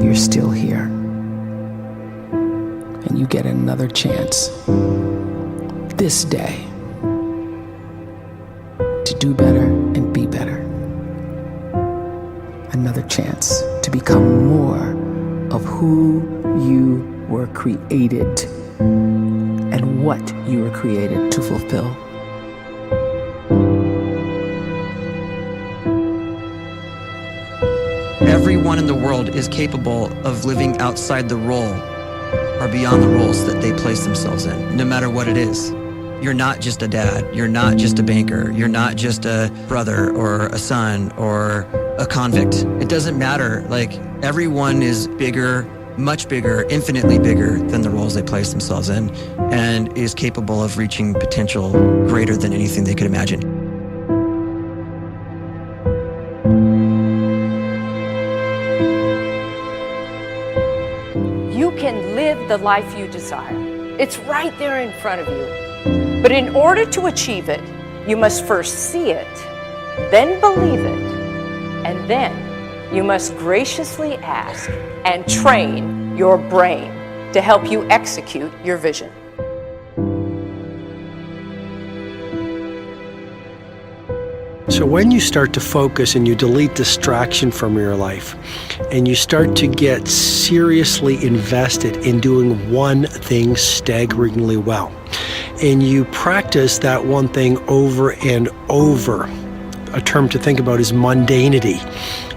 you're still here. And you get another chance this day to do better and be better. Another chance to become more of who you were created and what you were created to fulfill. Everyone in the world is capable of living outside the role or beyond the roles that they place themselves in, no matter what it is. You're not just a dad, you're not just a banker, you're not just a brother or a son or a convict. It doesn't matter. Like, everyone is bigger, much bigger, infinitely bigger than the roles they place themselves in, and is capable of reaching potential greater than anything they could imagine. You can live the life you desire. It's right there in front of you. But in order to achieve it, you must first see it, then believe it, and then you must graciously ask and train your brain to help you execute your vision. So when you start to focus and you delete distraction from your life, and you start to get seriously invested in doing one thing staggeringly well, and you practice that one thing over and over, a term to think about is mundanity.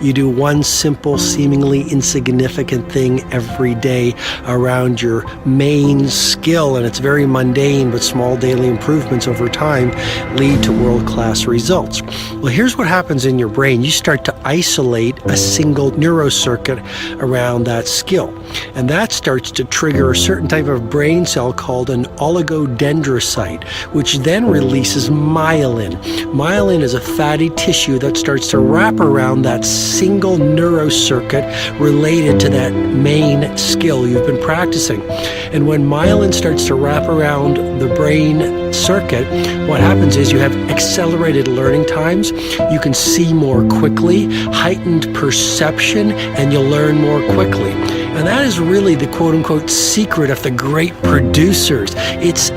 You do one simple, seemingly insignificant thing every day around your main skill, and it's very mundane, but small daily improvements over time lead to world-class results. Well, here's what happens in your brain. You start to isolate a single neurocircuit around that skill, and that starts to trigger a certain type of brain cell called an oligodendrocyte, which then releases myelin. Myelin is a fatty tissue that starts to wrap around that single neurocircuit related to that main skill you've been practicing. And when myelin starts to wrap around the brain circuit, what happens is you have accelerated learning times, you can see more quickly, heightened perception, and you'll learn more quickly. And that is really the quote-unquote secret of the great producers. It's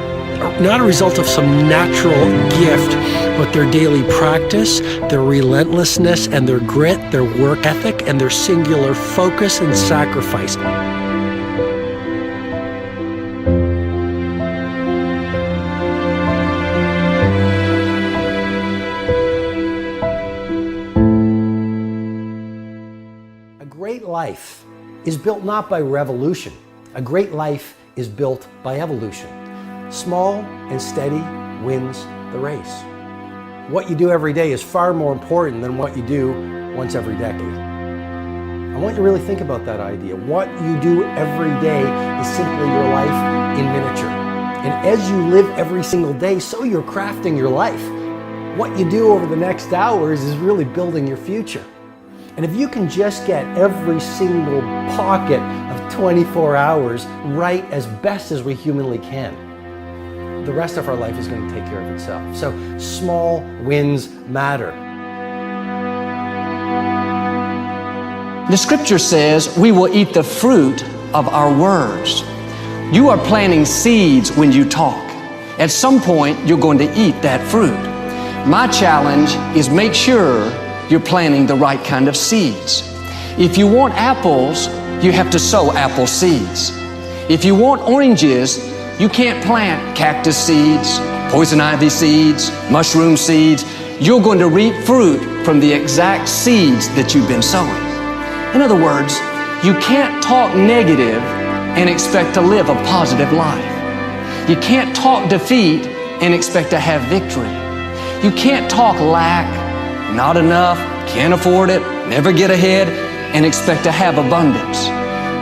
not a result of some natural gift, but their daily practice, their relentlessness and their grit, their work ethic, and their singular focus and sacrifice. A great life is built not by revolution. A great life is built by evolution. Small and steady wins the race. What you do every day is far more important than what you do once every decade. I want you to really think about that idea. What you do every day is simply your life in miniature. And as you live every single day, so you're crafting your life. What you do over the next hours is really building your future. And if you can just get every single pocket of 24 hours right as best as we humanly can, the rest of our life is going to take care of itself. So small wins matter. The scripture says we will eat the fruit of our words. You are planting seeds when you talk. At some point, you're going to eat that fruit. My challenge is make sure you're planting the right kind of seeds. If you want apples, you have to sow apple seeds. If you want oranges, you can't plant cactus seeds, poison ivy seeds, mushroom seeds. You're going to reap fruit from the exact seeds that you've been sowing. In other words, you can't talk negative and expect to live a positive life. You can't talk defeat and expect to have victory. You can't talk lack, not enough, can't afford it, never get ahead, and expect to have abundance.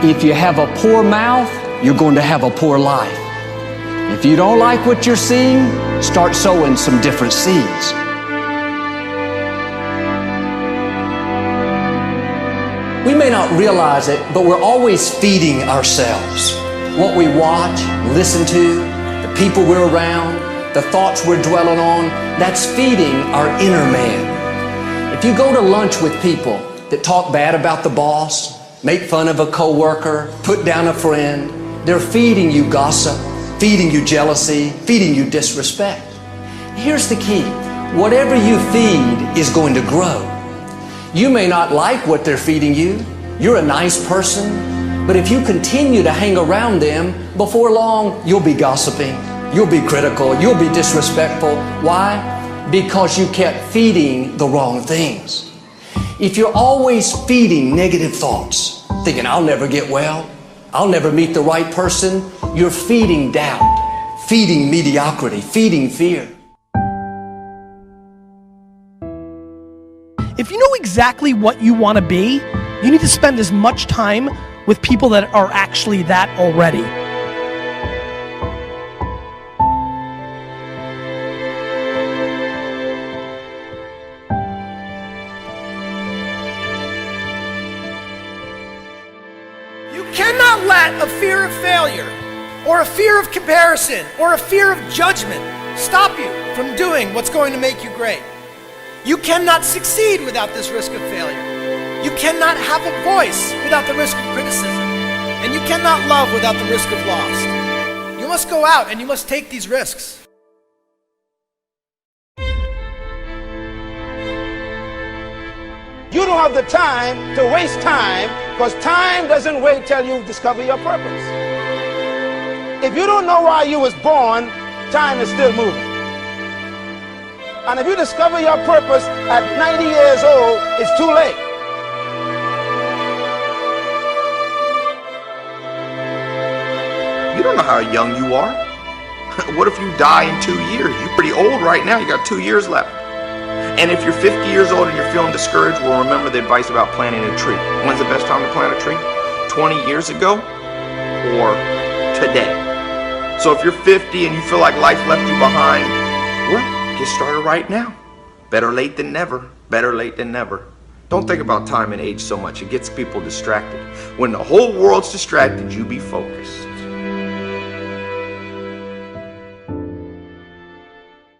If you have a poor mouth, you're going to have a poor life. If you don't like what you're seeing, start sowing some different seeds. We may not realize it, but we're always feeding ourselves. What we watch, listen to, the people we're around, the thoughts we're dwelling on, that's feeding our inner man. If you go to lunch with people that talk bad about the boss, make fun of a coworker, put down a friend. They're feeding you gossip, feeding you jealousy, feeding you disrespect. Here's the key. Whatever you feed is going to grow. You may not like what they're feeding you. You're a nice person, but if you continue to hang around them, before long, you'll be gossiping, you'll be critical, you'll be disrespectful. Why? Because you kept feeding the wrong things. If you're always feeding negative thoughts, thinking, I'll never get well, I'll never meet the right person, you're feeding doubt, feeding mediocrity, feeding fear. If you know exactly what you want to be, you need to spend as much time with people that are actually that already. You cannot let a fear of failure, or a fear of comparison, or a fear of judgment stop you from doing what's going to make you great. You cannot succeed without this risk of failure. You cannot have a voice without the risk of criticism. And you cannot love without the risk of loss. You must go out and you must take these risks. You don't have the time to waste time, because time doesn't wait till you discover your purpose. If you don't know why you was born, time is still moving. And if you discover your purpose at 90 years old, it's too late. You don't know how young you are. What if you die in 2 years? You're pretty old right now. You got 2 years left. And if you're 50 years old and you're feeling discouraged, well, remember the advice about planting a tree. When's the best time to plant a tree? 20 years ago or today? So if you're 50 and you feel like life left you behind, well, get started right now. Better late than never. Better late than never. Don't think about time and age so much. It gets people distracted. When the whole world's distracted, you be focused.